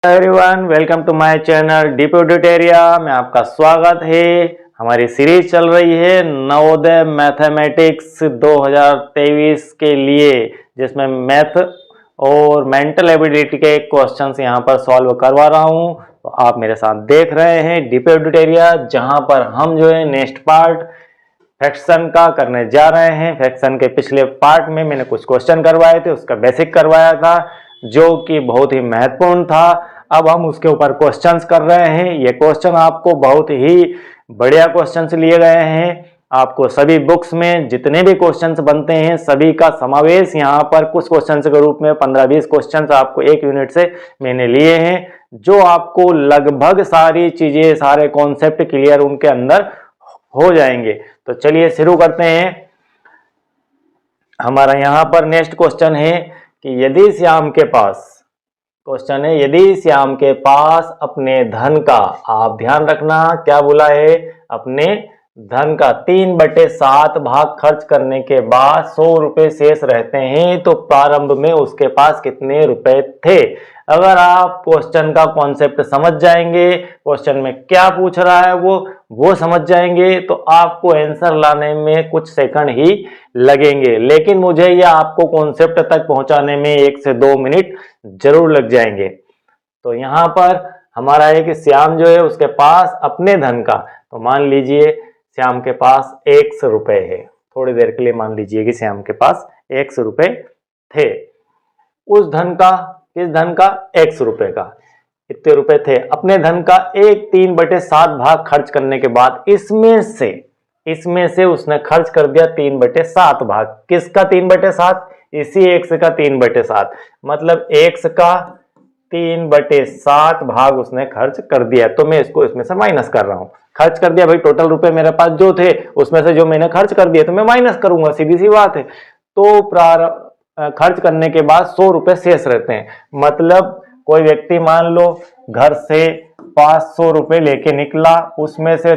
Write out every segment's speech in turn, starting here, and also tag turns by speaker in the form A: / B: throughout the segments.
A: Everyone, welcome to my channel डीप एडिटेरिया में आपका स्वागत है। हमारी सीरीज चल रही है नवोदय मैथमेटिक्स 2023 के लिए, जिसमें मैथ और मेंटल एबिलिटी के क्वेश्चंस यहां पर सॉल्व करवा रहा हूं। तो आप मेरे साथ देख रहे हैं डीप एडिटेरिया, जहां पर हम जो है नेक्स्ट पार्ट फ्रैक्शन का करने जा रहे हैं। फ्रैक्शन के पिछले पार्ट में मैंने कुछ क्वेश्चन करवाए थे, उसका बेसिक करवाया था जो कि बहुत ही महत्वपूर्ण था। अब हम उसके ऊपर क्वेश्चंस कर रहे हैं। ये क्वेश्चन आपको बहुत ही बढ़िया क्वेश्चंस लिए गए हैं। आपको सभी बुक्स में जितने भी क्वेश्चंस बनते हैं सभी का समावेश यहाँ पर कुछ क्वेश्चंस के रूप में 15-20 क्वेश्चंस आपको एक यूनिट से मैंने लिए हैं, जो आपको लगभग सारी चीजें, सारे कॉन्सेप्ट क्लियर उनके अंदर हो जाएंगे। तो चलिए शुरू करते हैं। हमारा यहाँ पर नेक्स्ट क्वेश्चन है कि यदि श्याम के पास, क्वेश्चन है यदि श्याम के पास अपने धन का, आप ध्यान रखना क्या बोला है, अपने धन का 3/7 भाग खर्च करने के बाद 100 रुपए शेष रहते हैं, तो प्रारंभ में उसके पास कितने रुपए थे। अगर आप क्वेश्चन का कॉन्सेप्ट समझ जाएंगे, क्वेश्चन में क्या पूछ रहा है वो समझ जाएंगे, तो आपको आंसर लाने में कुछ सेकंड ही लगेंगे। लेकिन मुझे यह आपको कॉन्सेप्ट तक पहुंचाने में 1 से 2 मिनट जरूर लग जाएंगे। तो यहां पर हमारा है कि श्याम जो है उसके पास अपने धन का, तो मान लीजिए श्याम के पास 100 रुपए है। थोड़ी देर के लिए मान लीजिए कि श्याम के पास 100 रुपए थे। उस धन का, किस धन का, 100 रुपए का, इतने रुपए थे। अपने धन का 3/7 भाग खर्च करने के बाद इसमें से उसने खर्च कर दिया 3/7 भाग। किसका 3/7? इसी 100 का 3/7, मतलब 100 का 3/7 भाग उसने खर्च कर दिया। तो मैं इसको इसमें से माइनस कर रहा हूं। खर्च कर दिया भाई, टोटल रुपए मेरे पास जो थे उसमें से जो मैंने खर्च कर दिया तो मैं माइनस करूंगा, सीधी सी बात है। तो खर्च करने के बाद 100 रुपए शेष रहते हैं। मतलब कोई व्यक्ति मान लो घर से 500 रुपए लेके निकला, उसमें से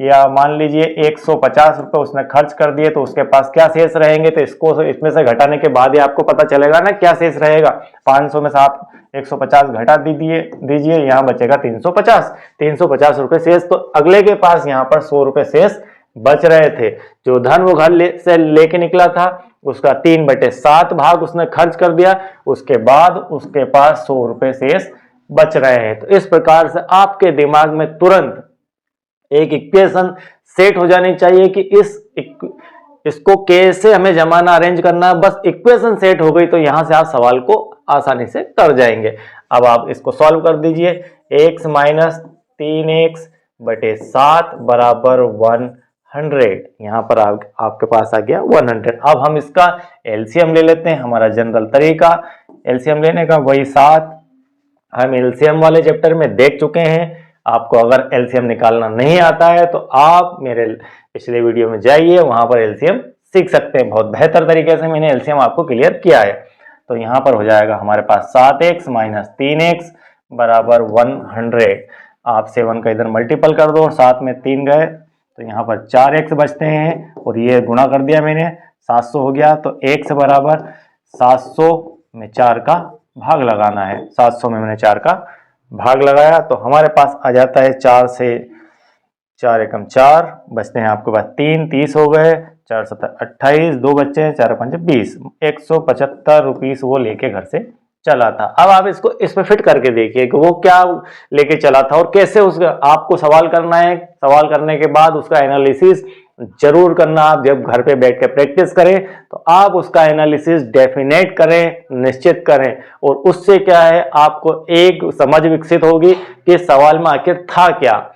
A: या मान लीजिए 150 रुपए उसने खर्च कर दिए, तो उसके पास क्या शेष रहेंगे। तो इसको इसमें से घटाने के बाद ही आपको पता चलेगा ना क्या शेष रहेगा। 500 में से आप 150 घटा दीजिए, यहाँ बचेगा 350 रुपए शेष। तो अगले के पास यहाँ पर 100 रुपए शेष बच रहे थे। जो धन वो घर से लेके निकला था उसका 3/7 भाग उसने खर्च कर दिया, उसके बाद उसके पास 100 रुपए शेष बच रहे हैं। तो इस प्रकार से आपके दिमाग में तुरंत एक इक्वेशन सेट हो जानी चाहिए कि इसको कैसे हमें जमाना अरेंज करना है। बस इक्वेशन सेट हो गई तो यहां से आप सवाल को आसानी से कर जाएंगे। अब आप इसको सॉल्व कर दीजिए। x - 3x/7 बराबर 100। यहां पर आपके पास आ गया 100। अब हम इसका एलसीएम ले लेते हैं। हमारा जनरल तरीका एलसीएम लेने का, वही 7 हम एलसीएम वाले चैप्टर में देख चुके हैं। आपको अगर एलसीएम निकालना नहीं आता है तो आप मेरे पिछले वीडियो में जाइए, वहां पर एलसीएम सीख सकते हैं। बहुत बेहतर तरीके से मैंने एलसीएम आपको क्लियर किया है। तो यहां पर हो जाएगा हमारे पास 7x - 3x बराबर 100। आप 7 का इधर मल्टीपल कर दो और 7 में 3 गए तो यहाँ पर 4x बचते हैं, और ये गुणा कर दिया मैंने, 700 हो गया। तो x बराबर 700 में 4 का भाग लगाना है। 700 में मैंने 4 का भाग लगाया तो हमारे पास आ जाता है 4 से 4 एकम 4, बचते हैं आपके पास 3, 30 हो गए, 4 7 28, 2 बच्चे हैं, 4 5 20, 175 रुपीस वो लेके घर से चला था। अब आप इसको इस पे फिट करके देखिए कि वो क्या लेके चला था और कैसे उसका आपको सवाल करना है। सवाल करने के बाद उसका एनालिसिस जरूर करना। आप जब घर पे बैठ के प्रैक्टिस करें तो आप उसका एनालिसिस डेफिनेट करें, निश्चित करें, और उससे क्या है आपको एक समझ विकसित होगी कि सवाल में आखिर था क्या।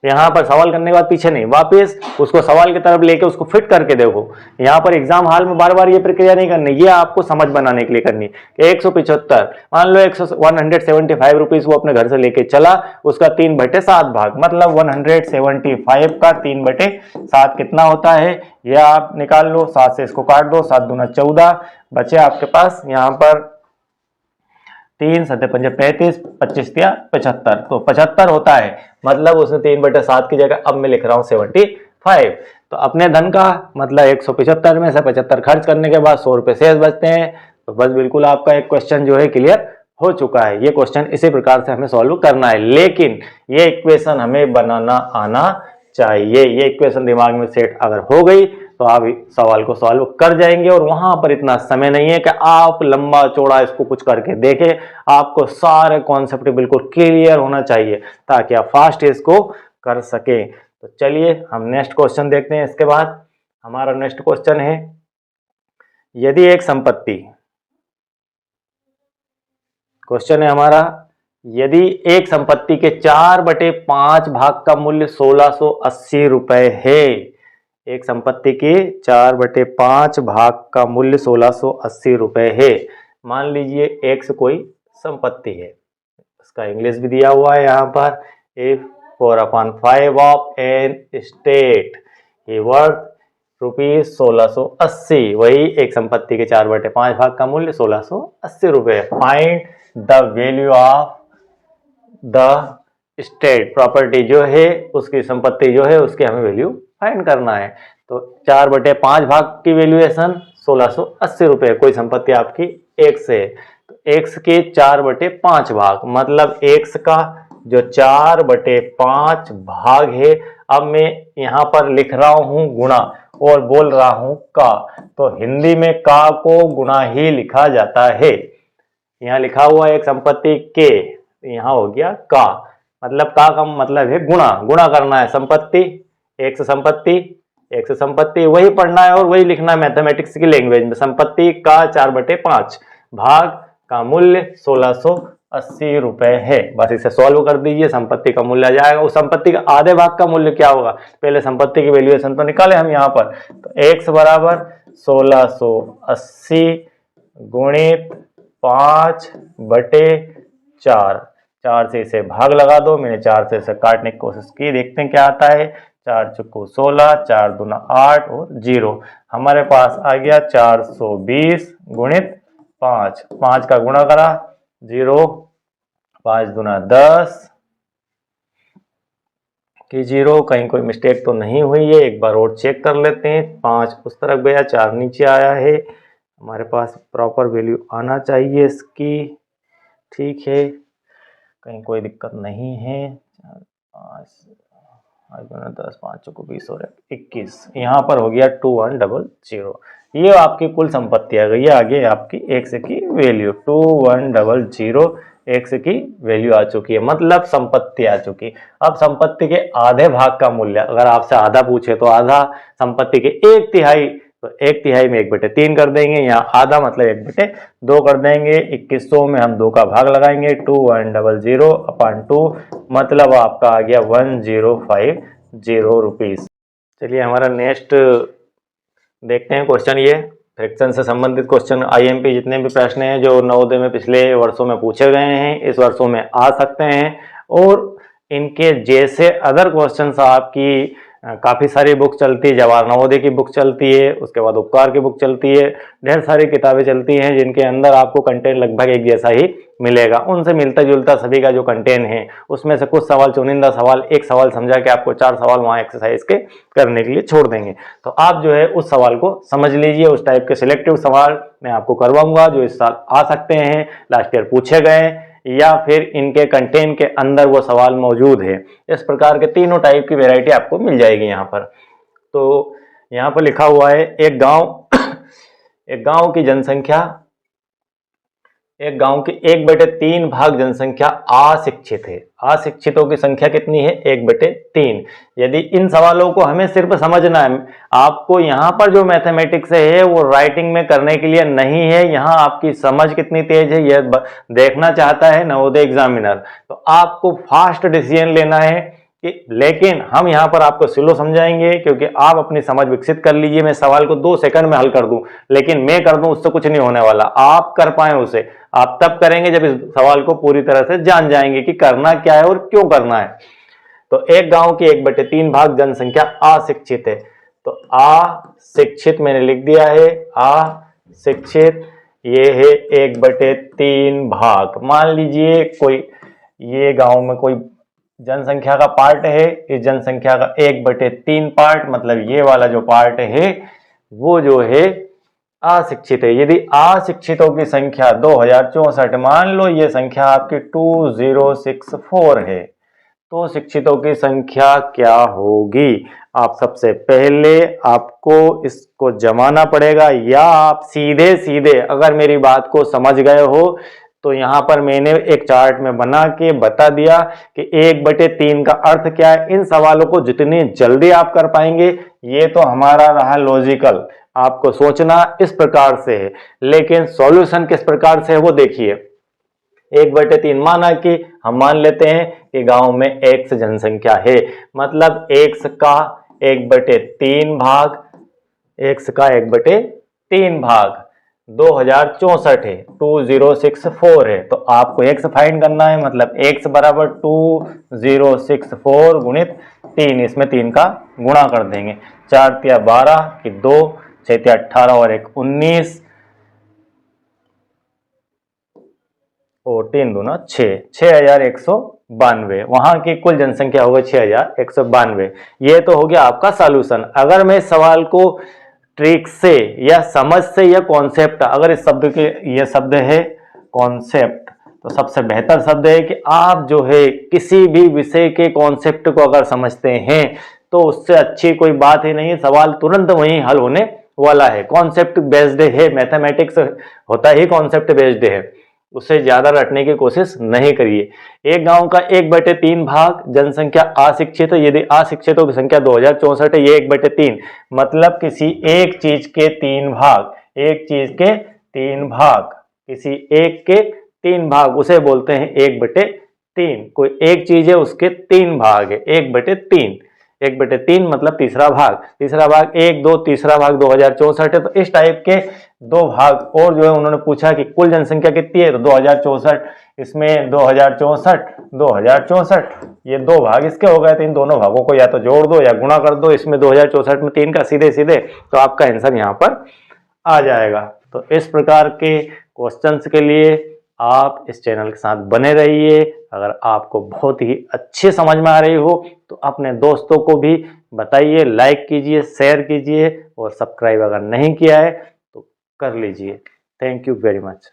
A: यहाँ पर सवाल करने के बाद पीछे नहीं, वापस उसको सवाल की तरफ लेके उसको फिट करके देखो। यहाँ पर एग्जाम हॉल में बार बार ये प्रक्रिया नहीं करनी, ये आपको समझ बनाने के लिए करनी। 175 मान लो 175 रुपीस वो अपने घर से लेके चला, उसका 3/7 भाग, मतलब 175 का 3/7 कितना होता है ये आप निकाल लो। 7 से इसको काट दो, 7 दूना 14 बचे आपके पास। यहाँ पर 3 7 5 35, 25 या 75, तो 75 होता है। मतलब उसने 3/7 की जगह अब मैं लिख रहा हूं 75। तो अपने धन का मतलब 175 में से 75 खर्च करने के बाद 100 रुपए शेष बचते हैं। तो बस बिल्कुल आपका एक क्वेश्चन जो है क्लियर हो चुका है। ये क्वेश्चन इसी प्रकार से हमें सॉल्व करना है, लेकिन ये इक्वेशन हमें बनाना आना चाहिए। ये इक्वेशन दिमाग में सेट अगर हो गई तो आप सवाल को सॉल्व कर जाएंगे, और वहां पर इतना समय नहीं है कि आप लंबा चौड़ा इसको कुछ करके देखें। आपको सारे कॉन्सेप्ट बिल्कुल क्लियर होना चाहिए ताकि आप फास्ट इसको कर सके। तो चलिए हम नेक्स्ट क्वेश्चन देखते हैं। इसके बाद हमारा नेक्स्ट क्वेश्चन है, यदि एक संपत्ति, क्वेश्चन है हमारा, यदि एक संपत्ति के 4/5 भाग का मूल्य 1680 रुपए है, एक संपत्ति के 4/5 भाग का मूल्य 1680 रुपए है। मान लीजिए एक्स कोई संपत्ति है, इसका इंग्लिश भी दिया हुआ है यहाँ पर, if 4/5 of an estate a worth ₹1680, वही एक संपत्ति के 4/5 भाग का मूल्य 1680 रुपए। Find the value of the state property, जो है उसकी संपत्ति जो है उसकी हमें वैल्यू फाइंड करना है। तो 4/5 भाग की वैल्यूएशन 1680 रुपए, कोई संपत्ति आपकी एक्स है, तो एक्स के 4/5 भाग, मतलब एक्स का जो 4/5 भाग है, अब मैं यहां पर लिख रहा हूं गुणा और बोल रहा हूं का, तो हिंदी में का को गुणा ही लिखा जाता है। यहाँ लिखा हुआ है एक संपत्ति के, यहाँ हो गया का, मतलब का मतलब है गुणा, गुणा करना है संपत्ति, एक्स संपत्ति, एक्स संपत्ति, वही पढ़ना है और वही लिखना है मैथमेटिक्स की लैंग्वेज में। संपत्ति का 4/5 भाग का मूल्य 1680 रुपए है। बस इसे सॉल्व कर दीजिए, संपत्ति का मूल्य आ जाएगा। उस संपत्ति का आधे भाग का मूल्य क्या होगा, पहले संपत्ति की वैल्यूएशन तो निकाले हम यहाँ पर। तो एक्स बराबर 1680 गुणित 5/4, 4 से इसे भाग लगा दो, मैंने 4 से इसे काटने की कोशिश की, देखते हैं क्या आता है। 4 चुको 16, 4 दूना 8 और 0, हमारे पास आ गया 420 गुणित 5, 5 का गुणा करा 0, 5 दूना 10 कि 0, कहीं कोई मिस्टेक तो नहीं हुई है, एक बार और चेक कर लेते हैं। 5 उस तरफ गया, 4 नीचे आया है, हमारे पास प्रॉपर वैल्यू आना चाहिए इसकी, ठीक है, कहीं कोई दिक्कत नहीं है। 10, 5 चौको 20 और 21, यहाँ पर हो गया 2100। ये आपकी कुल संपत्ति आ गई है, आगे आपकी एक्स की वैल्यू 2100 एक्स की वैल्यू आ चुकी है, मतलब संपत्ति आ चुकी। अब संपत्ति के आधे भाग का मूल्य, अगर आपसे आधा पूछे तो आधा, संपत्ति के 1/3, तो 1/3 में 1/3 कर देंगे, यहाँ आधा मतलब 1/2 कर देंगे। 2100 में हम 2 का भाग लगाएंगे, 2100/2, मतलब आपका आ गया 1050 रुपीज। चलिए हमारा नेक्स्ट देखते हैं क्वेश्चन। ये फ्रैक्शन से संबंधित क्वेश्चन, आईएमपी जितने भी प्रश्न हैं जो नवोदय में पिछले वर्षों में पूछे गए हैं, इस वर्षों में आ सकते हैं, और इनके जैसे अदर क्वेश्चंस आपकी काफ़ी सारी बुक चलती है, जवाहर नवोदय की बुक चलती है, उसके बाद उपकार की बुक चलती है, ढेर सारी किताबें चलती हैं जिनके अंदर आपको कंटेंट लगभग एक जैसा ही मिलेगा। उनसे मिलता जुलता सभी का जो कंटेंट है, उसमें से कुछ सवाल, चुनिंदा सवाल, एक सवाल समझा के आपको 4 सवाल वहाँ एक्सरसाइज के करने के लिए छोड़ देंगे। तो आप जो है उस सवाल को समझ लीजिए, उस टाइप के सिलेक्टिव सवाल मैं आपको करवाऊंगा जो इस साल आ सकते हैं, लास्ट ईयर पूछे गए, या फिर इनके कंटेंट के अंदर वो सवाल मौजूद है। इस प्रकार के तीनों टाइप की वैरायटी आपको मिल जाएगी यहाँ पर। तो यहाँ पर लिखा हुआ है, एक गांव की जनसंख्या, एक गांव की 1/3 भाग जनसंख्या अशिक्षित है। अशिक्षितों की संख्या कितनी है, 1/3। यदि इन सवालों को हमें सिर्फ समझना है, आपको यहाँ पर जो मैथमेटिक्स है वो राइटिंग में करने के लिए नहीं है, यहाँ आपकी समझ कितनी तेज है यह देखना चाहता है नवोदय एग्जामिनर। तो आपको फास्ट डिसीजन लेना है लेकिन हम यहाँ पर आपको स्लो समझाएंगे, क्योंकि आप अपनी समझ विकसित कर लीजिए। मैं सवाल को 2 सेकंड में हल कर दूं, लेकिन मैं कर दूं उससे कुछ नहीं होने वाला, आप कर पाए उसे आप तब करेंगे जब इस सवाल को पूरी तरह से जान जाएंगे कि करना क्या है और क्यों करना है। तो एक गांव की 1/3 भाग जनसंख्या अशिक्षित है, तो अशिक्षित मैंने लिख दिया है, अशिक्षित ये है 1/3 भाग। मान लीजिए कोई ये गांव में कोई जनसंख्या का पार्ट है, इस जनसंख्या का 1/3 पार्ट, मतलब ये वाला जो पार्ट है वो जो है अशिक्षित है। यदि अशिक्षितों की संख्या 2064, मान लो ये संख्या आपकी 2064 है, तो शिक्षितों की संख्या क्या होगी? आप सबसे पहले आपको इसको जमाना पड़ेगा, या आप सीधे सीधे अगर मेरी बात को समझ गए हो तो यहां पर मैंने एक चार्ट में बना के बता दिया कि 1/3 का अर्थ क्या है। इन सवालों को जितनी जल्दी आप कर पाएंगे, ये तो हमारा रहा लॉजिकल, आपको सोचना इस प्रकार से है, लेकिन सॉल्यूशन किस प्रकार से है वो देखिए। 1/3 माना कि हम मान लेते हैं कि गांव में x जनसंख्या है, मतलब x का 1/3 भाग, x का 1/3 भाग 2064 है, 2064 है, तो आपको x फाइंड करना है, मतलब x बराबर 2064 गुणित 3, इसमें 3 का गुणा कर देंगे। 4 तिया 12 की 2, 6 तिया 18 और 1 19 और 3 दूना 6, 6192। वहां की कुल जनसंख्या होगी 6192। ये तो हो गया आपका सॉल्यूशन। अगर मैं सवाल को ट्रिक से या समझ से या कॉन्सेप्ट, अगर इस शब्द के ये शब्द है कॉन्सेप्ट, तो सबसे बेहतर शब्द है कि आप जो है किसी भी विषय के कॉन्सेप्ट को अगर समझते हैं तो उससे अच्छी कोई बात ही नहीं है, सवाल तुरंत वहीं हल होने वाला है। कॉन्सेप्ट बेस्ड है, मैथमेटिक्स होता ही कॉन्सेप्ट बेस्ड है, उससे ज्यादा रटने की कोशिश नहीं करिए। एक गांव का 1/3 भाग जनसंख्या अशिक्षित है। यदि अशिक्षितों की संख्या 2064 है, ये 1/3 मतलब किसी एक चीज के 3 भाग, एक चीज के 3 भाग, किसी एक के 3 भाग, उसे बोलते हैं 1/3। कोई एक चीज है उसके 3 भाग है, 1/3। 1/3 मतलब तीसरा भाग, तीसरा भाग 1, 2, तीसरा भाग 2064 है। तो इस टाइप के 2 भाग, और जो है उन्होंने पूछा कि कुल जनसंख्या कितनी है, तो 2064, इसमें 2064 ये 2 भाग इसके हो गए, तो इन दोनों भागों को या तो जोड़ दो या गुणा कर दो, इसमें 2064 में 3 का सीधे सीधे, तो आपका आंसर यहाँ पर आ जाएगा। तो इस प्रकार के क्वेश्चंस के लिए आप इस चैनल के साथ बने रहिए। अगर आपको बहुत ही अच्छी समझ में आ रही हो तो अपने दोस्तों को भी बताइए, लाइक कीजिए, शेयर कीजिए, और सब्सक्राइब अगर नहीं किया है तो कर लीजिए। Thank you very much.